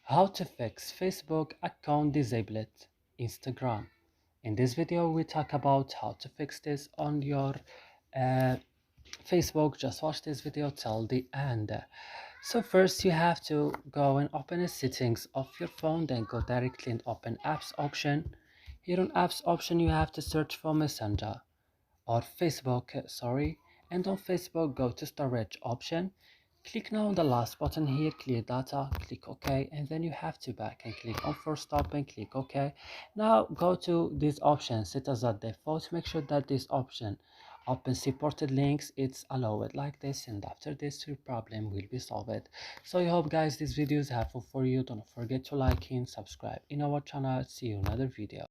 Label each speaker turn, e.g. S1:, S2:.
S1: How to fix Facebook account disabled Instagram. In this video we talk about how to fix this on your uh, Facebook. Just watch this video till the end. So first you have to go and open the settings of your phone, then go directly and open apps option. Here on apps option you have to search for Messenger or Facebook, sorry, and on Facebook go to storage option. Click now on the last button here, clear data, click OK, and then you have to back and click on force stop and click OK. Now go to this option, set as a default. Make sure that this option open supported links, it's allowed like this, and after this your problem will be solved. So I hope guys this video is helpful for you. Don't forget to like and subscribe in our channel. See you in another video.